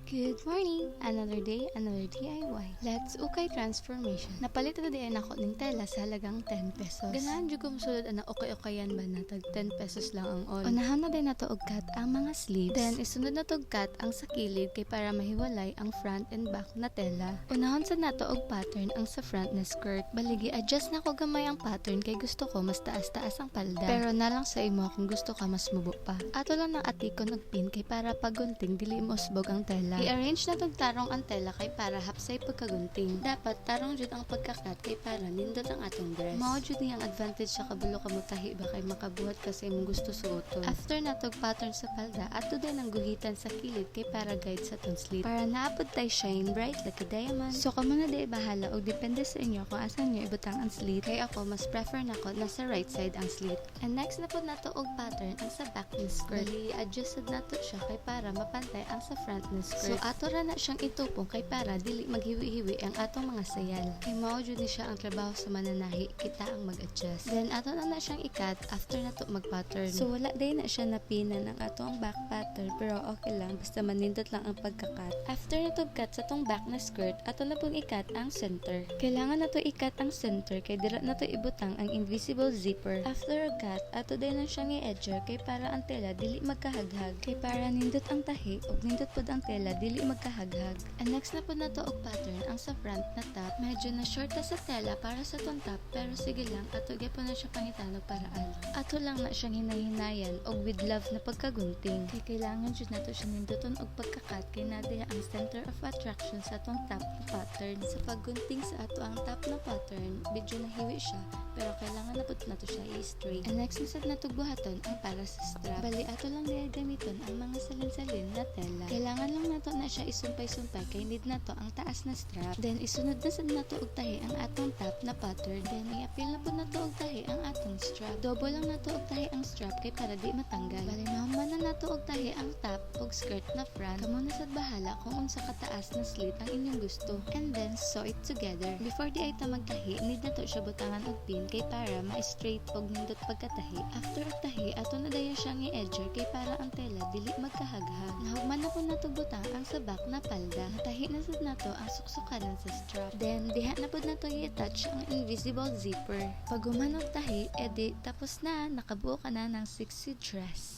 Good morning! Another day, another DIY. Let's ukay transformation. Napalit na diyan ako ng tela sa halagang 10 pesos. Ganahan dyan ko musulod na ukay-ukayan ba na tag 10 pesos lang ang all. Unahan na din na to og cut ang mga sleeves. Then isunod na to og cut ang sa kilid kay para mahiwalay ang front and back na tela. Unahon sa nato og pattern ang sa front na skirt. Baligi adjust na ko gamay ang pattern kay gusto ko mas taas-taas ang palda. Pero na lang sa imo kung gusto ka mas mubo pa. Ato lang ng atikon og pin kay para pagunting dili mo usbog ang tela. I-arrange na tong tarong ang tela kay para hapsay pagkagunting. Dapat tarong jud ang pagkakat kay para nindot ang atong dress. Mao jud ni ang advantage sa kabulo ka mutahi ba kay makabuhat ka sa imong gusto suoton. After natog pattern sa palda, ato din ang guhitan sa kilid kay para guide sa tong slit. Para naapod tay shine bright like a diamond. So kamo na di bahala og depende sa inyo kung asan nyo ibutang ang slit. Kay ako mas prefer nako na sa right side ang slit. And next na pod nato og pattern ang sa back ni skirt. Bali adjusted nato siya kay para mapantay ang sa front ni skirt. So ato ra na siyang itupong kay para dili maghiwi-hiwi ang atong mga sayal. Kay mao jud ni siya ang trabaho sa mananahi, kita ang mag-adjust. Then ato na siyang ikat after nato mag-pattern. So wala day na siya napinan ang atong back pattern pero okay lang basta manindot lang ang pagkakat. After nato cut sa tong back na skirt, ato na pong ikat ang center. Kailangan nato ikat ang center kay dira nato ibutang ang invisible zipper. After a cut, ato din na siyang i-edger kay para ang tela dili magkahaghag. Kay para nindot ang tahi ug nindot pod ang tela dili magkahaghag. And next na po na to og pattern ang sa front na top. Medyo na short na sa tela para sa tong top pero sige lang ato gyapon na siya pangitanog paraan. Ato lang na siyang hinay-hinayan og with love na pagkagunting. Kay kailangan jud nato siya ninduton og pagkakat kay nadiya ang center of attraction sa atong top na pattern. Sa paggunting sa ato ang top na pattern, medyo nahiwi siya pero kailangan na pud nato siya i-straight. And next na nato buhaton ang para sa strap. Bali ato lang diya gamiton ang mga salin-salin na tela. Kailangan lang nato na siya isumpay-sumpay kay need nato ang taas na strap. Then isunod na sad nato og tahi ang atong top na pattern. Then i-apil na pud nato og tahi ang atong strap. Double lang nato og tahi ang strap kay para di matanggal. Bali nahuman na nato og tahi ang top og skirt na front. Kamo na sad bahala kung unsa kataas na slit ang inyong gusto. And then sew it together. Before di ay ta magtahi, need nato siya butangan og pin kay para ma-straight og nindot pagkatahi. After og tahi, ato na daya siyang i-edger kay para ang tela dili magkahaghag. Nahugman na po nato butang ang sa back na palda. Natahi na sad nato ang suksukanan sa strap. Then diha na pod nato i-attach ang invisible zipper. Pag human og tahi, edi tapos na, nakabuo ka na ng sexy dress.